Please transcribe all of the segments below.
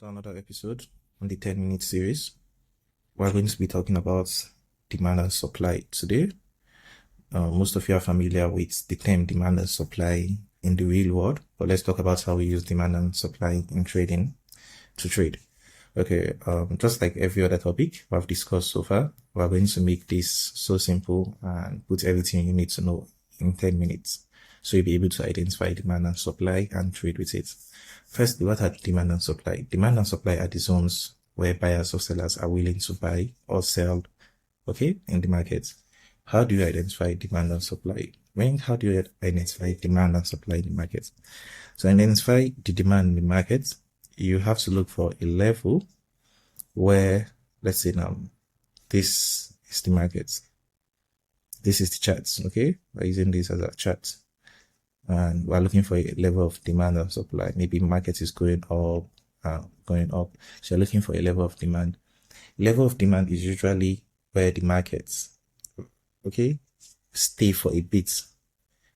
to another episode on the 10-minute series. We're going to be talking about demand and supply today. Most of you are familiar with the term demand and supply in the real world, but let's talk about how we use demand and supply in trading to trade. Okay, just like every other topic we've discussed so far, we're going to make this so simple and put everything you need to know in 10 minutes. So you'll be able to identify demand and supply and trade with it. Firstly, what are demand and supply? Demand and supply are the zones where buyers or sellers are willing to buy or sell, okay, in the market. How do you identify demand and supply? How do you identify demand and supply in the market? To identify the demand in the market, you have to look for a level where, let's say now, this is the market. This is the charts, okay? We're using this as a chart. And we're looking for a level of demand and supply. Maybe market is going up. So you're looking for a level of demand. Level of demand is usually where the markets, okay, stay for a bit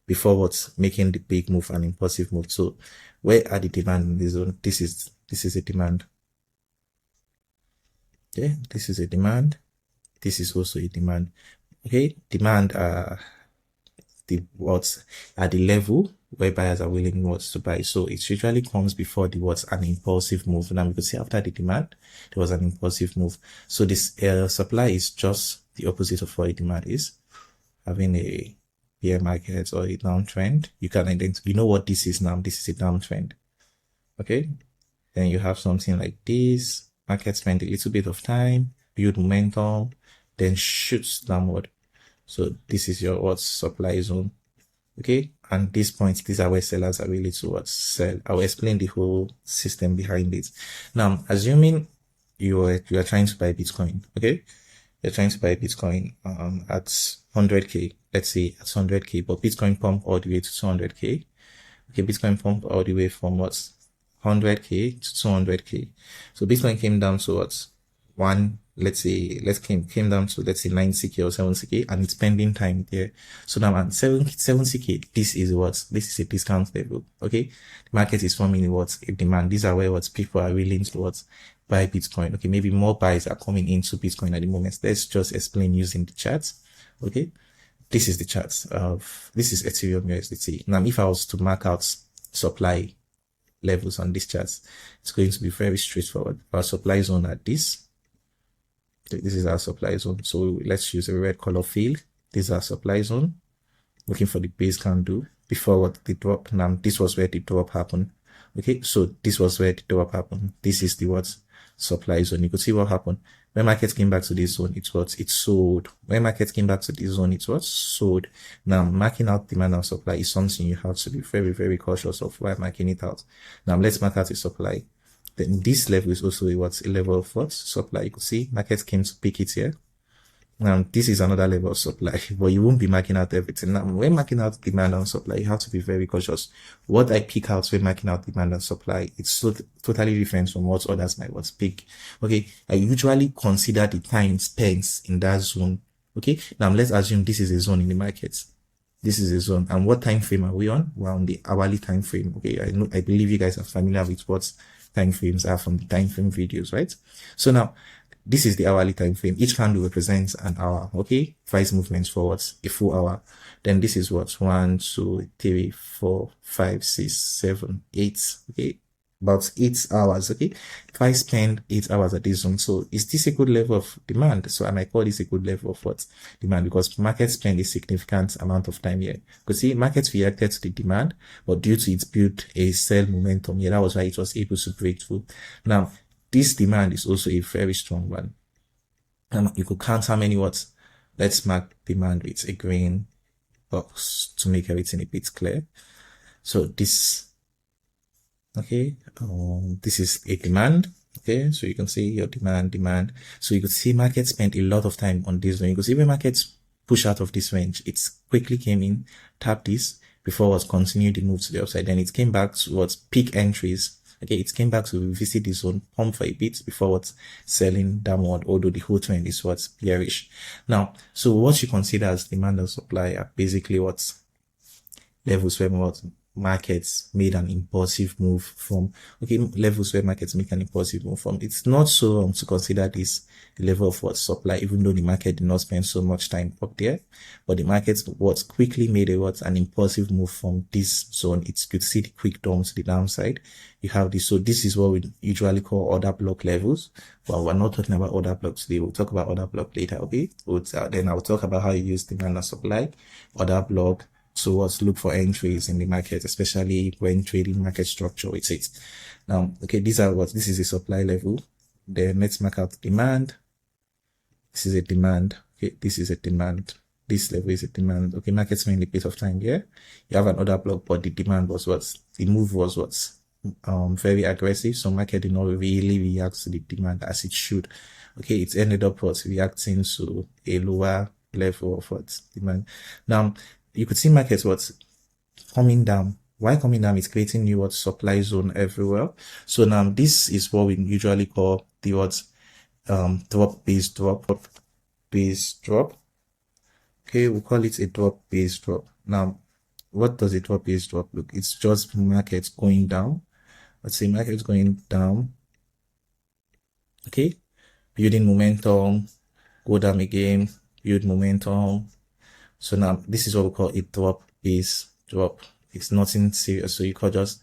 before what's making the big move, an impulsive move. So where are the demand in this zone? This is a demand. Okay, this is a demand. This is also a demand. Okay, demand at the level where buyers are willing to buy. So it usually comes before an impulsive move. Now we could see after the demand, there was an impulsive move. So this supply is just the opposite of what demand is. Having a bear market or a downtrend, you can identify, you know what this is now. This is a downtrend. Okay. Then you have something like this. Market spend a little bit of time, build momentum, then shoots downward. So this is your supply zone. Okay. And these points, these are where sellers are really to sell. I'll explain the whole system behind it. Now, assuming you are trying to buy Bitcoin, okay? You're trying to buy Bitcoin at 100K, let's say at 100K, but Bitcoin pumped all the way to 200K. Okay, Bitcoin pumped all the way from 100K to 200K. So Bitcoin came down to came down to, let's say 90K or 70K, and it's pending time there. So now at 70K, this is a discount level. Okay. The market is forming a demand. These are where people are willing to buy Bitcoin. Okay. Maybe more buys are coming into Bitcoin at the moment. Let's just explain using the charts. Okay. This is the charts this is Ethereum USDT. Now, if I was to mark out supply levels on these charts, it's going to be very straightforward. Our supply zone at this is our supply zone. So let's use a red color field. This is our supply zone. Looking for the base candle before the drop. Now, this was where the drop happened. Okay, so this was where the drop happened. This is the supply zone. You could see what happened. When markets came back to this zone, it sold. When markets came back to this zone, it sold. Now, marking out demand and supply is something you have to be very, very cautious of while marking it out. Now, let's mark out the supply. Then this level is also a level of supply. You could see markets came to pick it here. Now, this is another level of supply, but you won't be marking out everything. Now, when marking out demand and supply, you have to be very cautious. What I pick out when marking out demand and supply, it's totally different from what others might pick. Okay. I usually consider the time spent in that zone. Okay. Now, let's assume this is a zone in the market. This is a zone. And what time frame are we on? We're on the hourly time frame. Okay. I believe you guys are familiar with what time frames are from the time frame videos, right? So now, this is the hourly time frame. Each candle represents an hour. Okay. Price movements forwards, a full hour. Then this is 1, 2, 3, 4, 5, 6, 7, 8. Okay. About 8 hours. Okay. Price spend 8 hours at this zone. So is this a good level of demand? So I might call this a good level of demand, because market spend a significant amount of time here. Because see, markets reacted to the demand, but due to its built a sell momentum, that was why it was able to break through. Now, this demand is also a very strong one. And you could count how many Let's mark demand with a green box to make everything a bit clear. So this, okay, this is a demand. Okay, so you can see your demand. So you could see market spent a lot of time on this one. You could see when markets push out of this range, it quickly came in, tapped this before continued the move to the upside. Then it came back towards peak entries. Okay, it came back to visit the zone, pump for a bit before selling downward, although the whole trend is bearish. Now, so what you consider as demand and supply are basically levels where markets made an impulsive move from, okay, levels where markets make an impulsive move from. It's not so wrong to consider this the level of what supply, even though the market did not spend so much time up there, but the market was quickly made an impulsive move from this zone. It could see the quick dump to the downside. You have this. So this is what we usually call order block levels. But we're not talking about order blocks today. We'll talk about order block later. Okay. Then I'll talk about how you use demand and supply, order block. So let's look for entries in the market, especially when trading market structure with it. Now, okay, this is a supply level. Then let's mark out demand. This is a demand. Okay, this is a demand. This level is a demand. Okay, market's mainly pace of time here. You have an order block, but the demand was the move was very aggressive. So market did not really react to the demand as it should. Okay, it ended up reacting to a lower level of demand. Now, you could see markets coming down. Why coming down? It's creating new supply zone everywhere. So now this is what we usually call the drop base drop. Okay, we'll call it a drop base drop. Now, what does a drop base drop look? It's just markets going down. Let's say markets going down. Okay, building momentum, go down again, build momentum. So now this is what we call a drop base drop. It's nothing serious. So you call just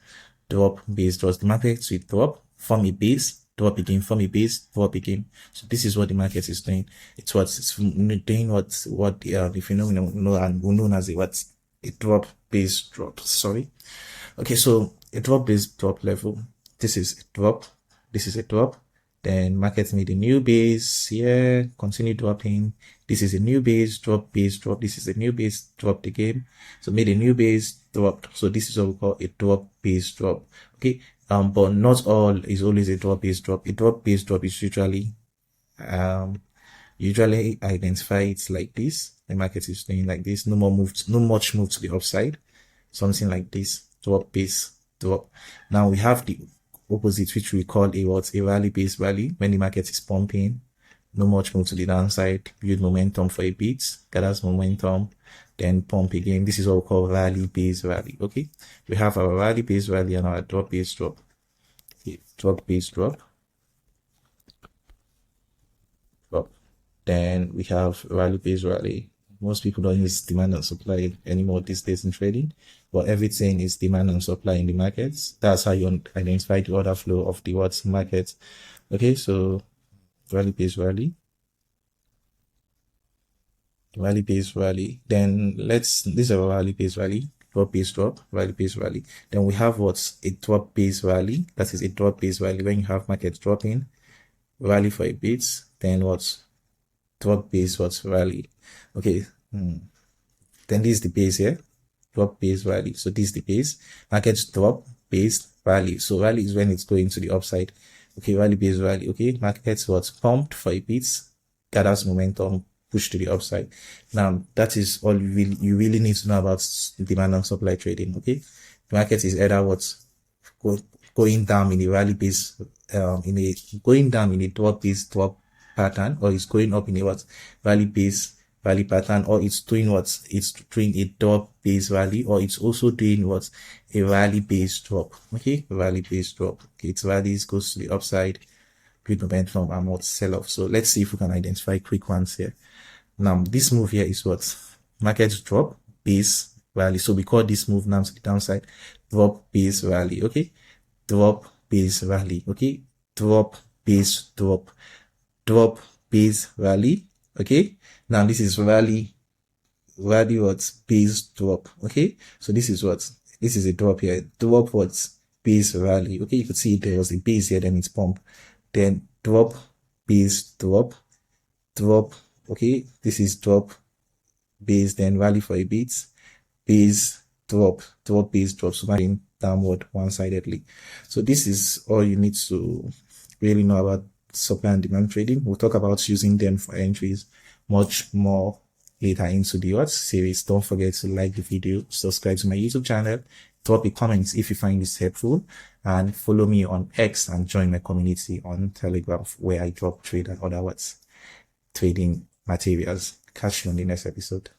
drop base drop. The market will drop, form a base, drop again, form a base, drop again. So this is what the market is doing. It's doing what the phenomenon known as a drop base drop. Sorry. Okay, so a drop base drop level. This is a drop. This is a drop. Then markets made a new base here, continue dropping. This is a new base, drop base, drop. This is a new base, dropped again. So made a new base, dropped. So this is what we call a drop base drop. Okay. But not all is always a drop base drop. A drop base drop is usually identify it like this. The market is doing like this. No much move to the upside. Something like this. Drop base drop. Now we have the opposite, which we call a rally base rally. When the market is pumping, no much move to the downside, build momentum for a bit, gathers momentum, then pump again. This is what we call rally base rally. Okay, we have our rally base rally and our drop base drop. Okay, drop base drop. Then we have rally base rally. Most people don't use demand and supply anymore these days in trading, but everything is demand and supply in the markets. That's how you identify the order flow of the market. Okay, so rally base rally. Rally base rally. Then this is a rally base rally, drop base drop, rally base rally. Then we have a drop base rally. That is a drop base rally when you have markets dropping, rally for a bit, then drop base rally. Okay, then this is the base here, drop base rally. So this is the base, markets drop base rally. So rally is when it's going to the upside. Okay, rally base rally. Okay, markets pumped for a bit, gathers momentum, push to the upside. Now that is all you really need to know about demand and supply trading. Okay, the market is either going down in a rally base, going down in a drop base drop pattern, or it's going up in a rally base rally pattern, or it's doing it's doing a drop base rally, or it's also doing a rally base drop. Okay, rally base drop. Okay, its rallies goes to the upside, build momentum and sell off. So let's see if we can identify quick ones here. Now this move here is markets drop base rally. So we call this move now to the downside drop base rally. Okay, drop base rally. Okay, drop base drop, drop base rally. Okay, now this is rally base drop. Okay, so this is a drop here, drop base rally. Okay, you could see there was a base here, then it's pump, then drop base drop. Okay, this is drop base, then rally for a bit, base drop base drop, so going downward one-sidedly. So this is all you need to really know about supply and demand trading. We'll talk about using them for entries much more later into the series. Don't forget to like the video, subscribe to my YouTube channel, drop a comment if you find this helpful, and follow me on X and join my community on Telegram, where I drop trade and other trading materials. Catch you on the next episode.